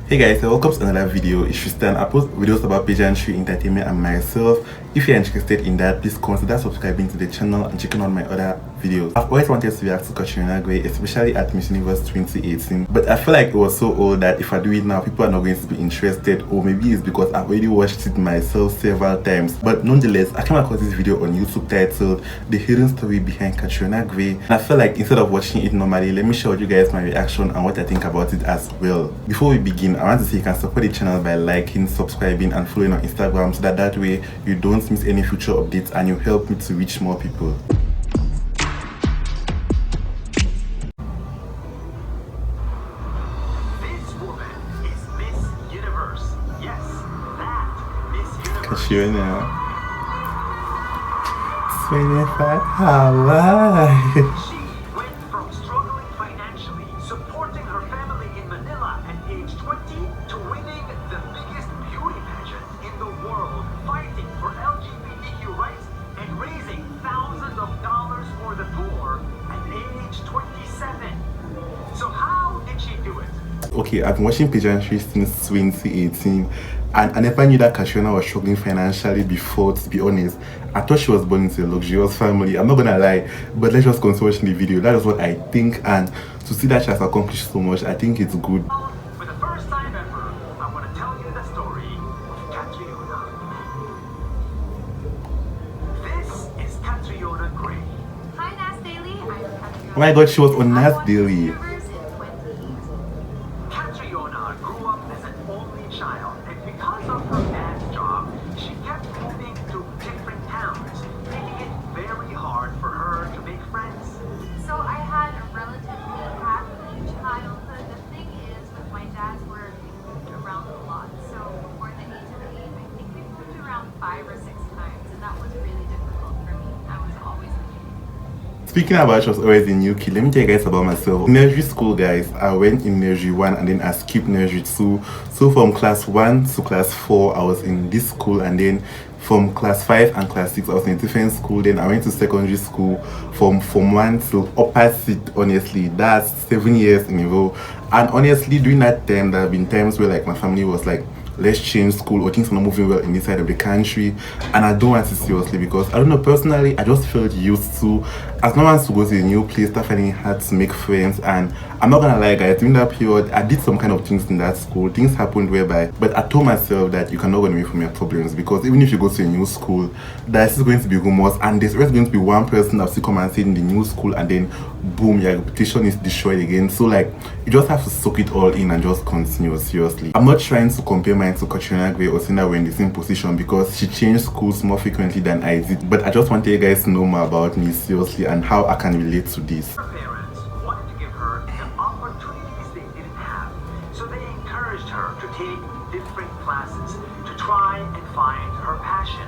Hey guys, welcome to another video. It's Tristan. I post videos about pageantry, entertainment and myself. If you're interested in that, please consider subscribing to the channel and checking out my other videos. I've always wanted to react to Catriona Gray, especially at Miss Universe 2018, but I feel like it was so old that if I do it now, people are not going to be interested, or maybe it's because I've already watched it myself several times. But nonetheless, I came across this video on YouTube titled The Hidden Story Behind Catriona Gray, and I feel like instead of watching it normally, let me show you guys my reaction and what I think about it as well. Before we begin, I want to say you can support the channel by liking, subscribing and following on Instagram, so that way you don't miss any future updates and you help me to reach more people. This woman is Miss Universe. Yes, that Miss Universe. Catriona 25 Hawaii. She went from struggling financially, supporting her family in Manila at age 20, to winning the biggest beauty pageant in the world, fighting for LGBTQ rights and raising thousands of dollars for the poor at age 27. So how did she do it? Okay, I've been watching pageantry since 2018 and I never knew that Catriona was struggling financially before, to be honest. I thought she was born into a luxurious family, I'm not gonna lie, but let's just continue watching the video. That is what I think, and to see that she has accomplished so much, I think it's good. For the first time ever, I want to tell you the story of Catriona. This is Catriona Gray. Hi, Nas Daily. I'm Catriona. Oh my god, she was on Nas Daily. Catriona grew up as an only child, and because of her dad's job, she kept moving to different towns, making it very hard for her to make friends. So I had a relatively happy childhood. The thing is, with my dad's work, we moved around a lot. So before the age of 8, I think we moved around 5 or 6 times, and that was really difficult for me. I was always the kid. Speaking about she was always a new kid, let me tell you guys about myself. In nursery school, guys, I went in nursery 1 and then I skipped nursery 2. So from class 1 to class 4, I was in this school, and then from class 5 and class 6, I was in a different school. Then I went to secondary school from Form 1 to upper seat. Honestly, that's 7 years in a row. And honestly, during that time, there have been times where like my family was like, let's change school, or things are not moving well in this side of the country, and I don't want it seriously because I don't know, personally I just felt used to, as no one to go to a new place, start finding it hard to make friends. And I'm not gonna lie guys, during that period I did some kind of things in that school. Things happened whereby, but I told myself that you cannot run away from your problems, because even if you go to a new school, there's still going to be rumors, and there's always going to be one person that will still come and say in the new school, and then boom, your reputation is destroyed again. So like, you just have to soak it all in and just continue. Seriously, I'm not trying to compare mine to Catriona Gray or saying that we're in the same position, because she changed schools more frequently than I did. But I just want you guys to know more about me, seriously, and how I can relate to this. Her parents wanted to give her the opportunities they didn't have, so they encouraged her to take different classes to try and find her passion.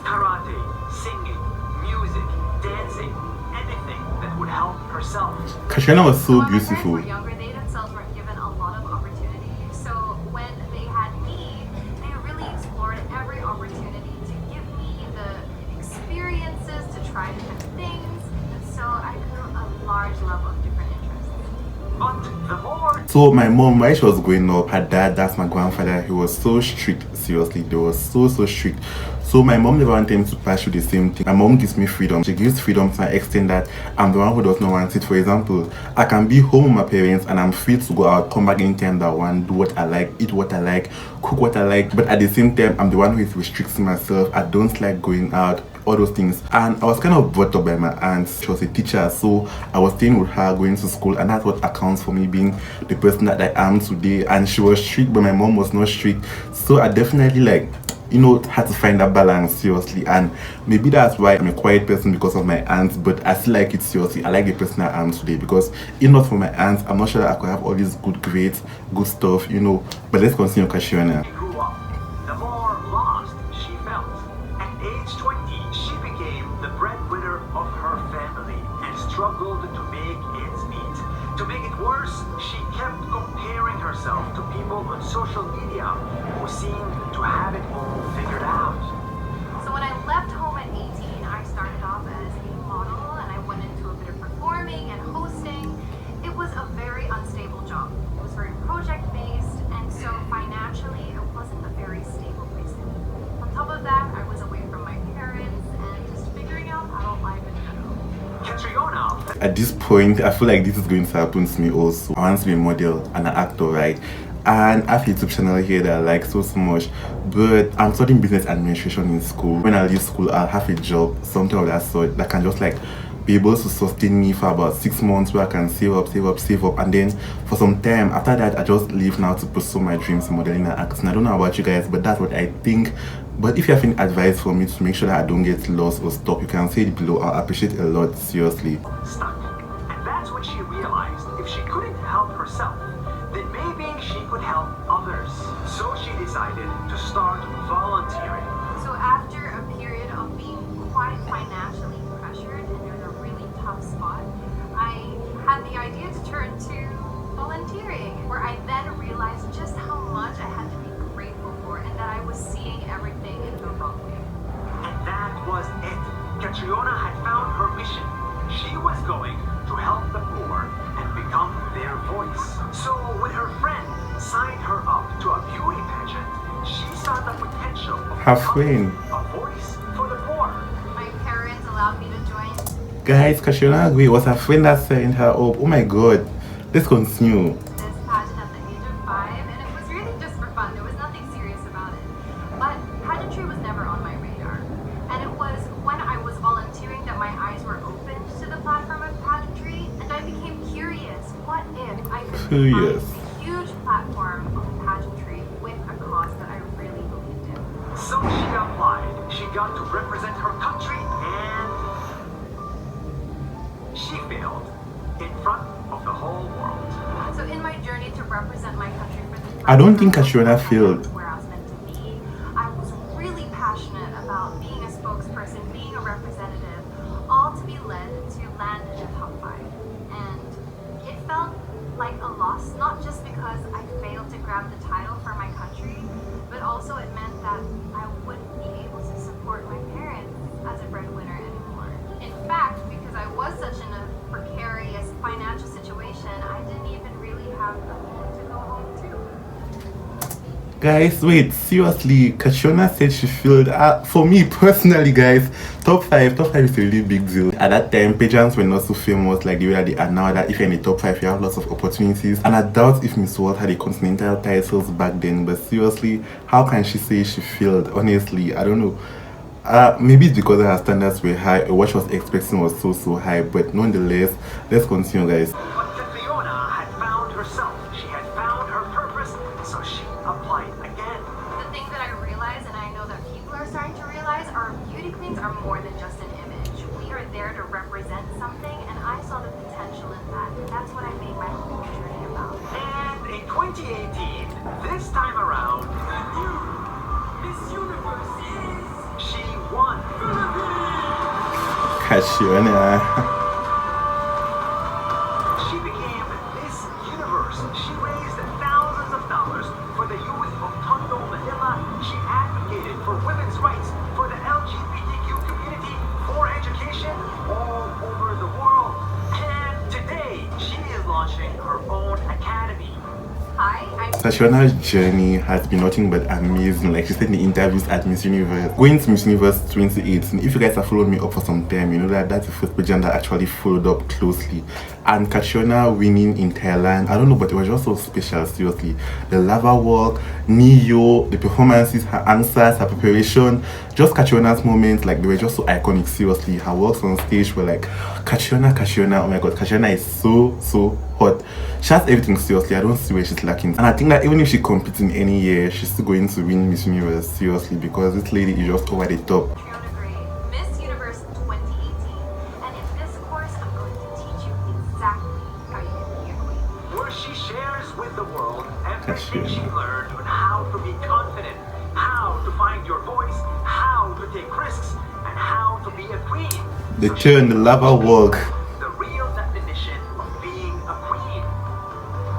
Karate, singing, music, dancing, anything that would help herself. Catriona was so When my friends beautiful. were younger, they themselves weren't given a lot of opportunity. So when they had me, they really explored every opportunity to give me the experiences, to try different things. And so I grew a large level of different interests. But the more So my mom, while she was growing up, her dad, that's my grandfather, he was so strict. Seriously, they were so strict. So my mom never wanted me to pursue the same thing. My mom gives me freedom. She gives freedom to an extent that I'm the one who does not want it. For example, I can be home with my parents and I'm free to go out, come back anytime that I want, do what I like, eat what I like, cook what I like. But at the same time, I'm the one who is restricting myself. I don't like going out, all those things. And I was kind of brought up by my aunt. She was a teacher, so I was staying with her, going to school, and that's what accounts for me being the person that I am today. And she was strict, but my mom was not strict. So I definitely, like, you know, had to find that balance, seriously. And maybe that's why I'm a quiet person, because of my aunts, but I still like it, seriously. I like the person I am today, because if not for my aunts, I'm not sure that I could have all these good grades, good stuff, you know. But let's continue Catriona. she grew up, the more lost she felt. At age 20, she became the breadwinner of her family and struggled to make ends meet. To make it worse, she kept comparing herself to people on social media who seemed to have it all figured out. So when I left home at 18, I started off as a model, and I went into a bit of performing and hosting. It was a very unstable job. It was very project-based, and so at this point, I feel like this is going to happen to me also. I want to be a model and an actor, right? And I have a YouTube channel here that I like so much, but I'm studying business administration in school. When I leave school, I'll have a job, something of that sort, that can just like be able to sustain me for about 6 months, where I can save up, and then for some time after that I just leave now to pursue my dreams in modeling and acting. I don't know about you guys, but that's what I think. But if you have any advice for me to make sure that I don't get lost or stuck, you can say it below. I'll appreciate it a lot, seriously. Stuck. And that's when she realized if she couldn't help herself, then maybe she could help others. So she decided to start volunteering. So after a period of being quite financially pressured and in a really tough spot, I had the idea to turn to volunteering, where I then realized just how much I had to be grateful for and that I was seeing everything in the wrong way. And that was it. Catriona had found her mission. She was going to help the poor and become their voice. So when her friend signed her up to a beauty pageant, she saw the potential of Her becoming friend. a voice for the poor. My parents allowed me to join. Guys, Catriona Gray was her friend that signed her up. Oh my god. Let's continue. This pageant at the age of 5, and it was really just for fun. There was nothing serious about it. But pageantry was never on my radar. And it was when I was volunteering that my eyes were opened to the platform of pageantry, and I became curious. What if I could find a huge platform of pageantry with a cause that I really believed in? So she applied. She got to represent her country and she failed in front of the whole world. So in my journey to represent my country for this I don't think Catriona failed. where I was meant to be, I was really passionate about being a spokesperson, being a representative, all to be led to land in the top 5. And it felt like a loss, not just because I failed to grab the title for my country, but also it meant that I wouldn't be able to support my parents as a breadwinner anymore. In fact, because I was such in a precarious financial situation, I didn't even really have a home to go home to. Guys, wait, seriously, Catriona said she failed. For me personally, guys, top 5 is a really big deal. At that time, pageants were not so famous like the way that they are now, that if you're in the top 5 you have lots of opportunities. And I doubt if Miss World had the continental titles back then, but seriously, how can she say she failed? Honestly, I don't know. Maybe it's because her standards were high, or what she was expecting was so high, but nonetheless, let's continue, guys. But Catriona had found herself. She had found her purpose, so she applied again. The thing that I realize, and I know that people are starting to realize, our beauty queens are more than just an image. We are there to represent something, and I saw the potential in that. And that's what I made my whole journey about. And in 2018, this time around, the new Miss Universe is... She won. Catriona. She became Miss Universe. She raised thousands of dollars for the youth of Tondo, Manila. She advocated for women's rights, for the LGBTQ community, for education all over the world. And today, she is launching her own academy. Hi, I'm Catriona's journey has been nothing but amazing. Like she said in the interviews at Miss Universe, going to Miss Universe 2018. If you guys have followed me up for some time, you know that that's the first pageant that actually followed up closely. And Catriona winning in Thailand, I don't know, but it was just so special. Seriously, the lava walk, Neo, the performances, her answers, her preparation, just Catriona's moments, like they were just so iconic. Seriously, her walks on stage were like Catriona, oh my god, Catriona is so hot. She has everything. Seriously, I don't see where she's lacking. And I think that even if she competes in any year, she's still going to win Miss Universe. Seriously, because this lady is just over the top. Catriona Gray, Miss Universe 2018. And in this course, I'm going to teach you exactly how you can be a queen. Where she shares with the world everything she learned on how to be confident, how to find your voice, how to take risks, and how to be a queen. The turn, the lava walk. The real definition of being a queen.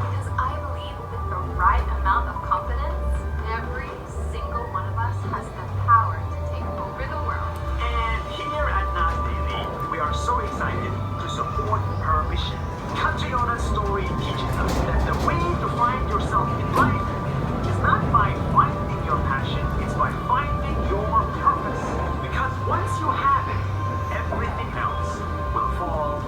Because I believe with the right amount of confidence, every single one of us has the power to take over the world. And here at Nas Daily, we are so excited to support her mission. Catriona's story teaches us that the way to find yourself in life is not by finding your passion, it's by finding your purpose. Because once you have it, everything else will fall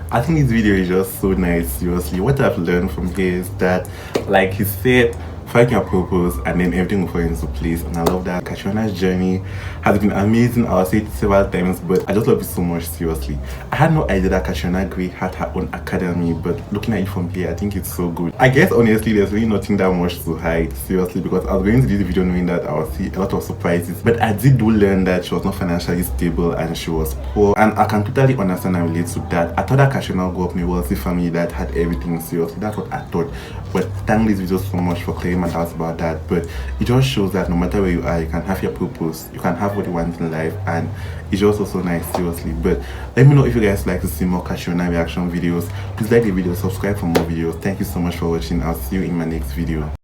I think this video is just so nice. Seriously, what I've learned from here is that, like he said, find your purpose and then everything will fall into place. And I love that. Catriona's journey has been amazing. I'll say it several times, but I just love it so much. Seriously, I had no idea that Catriona Gray had her own academy, but looking at it from here, I think it's so good. I guess honestly there's really nothing that much to hide, seriously, because I was going to this video knowing that I would see a lot of surprises, but I did learn that she was not financially stable and she was poor, and I can totally understand and relate to that. I thought that Catriona grew up in a wealthy family that had everything. Seriously, that's what I thought, but thank this video so much for clearing my doubts about that. But it just shows that no matter where you are, you can have your purpose, you can have what you want in life, and it's just also nice. Seriously. But let me know if you guys like to see more Catriona reaction videos. Please like the video, subscribe for more videos. Thank you so much for watching. I'll see you in my next video.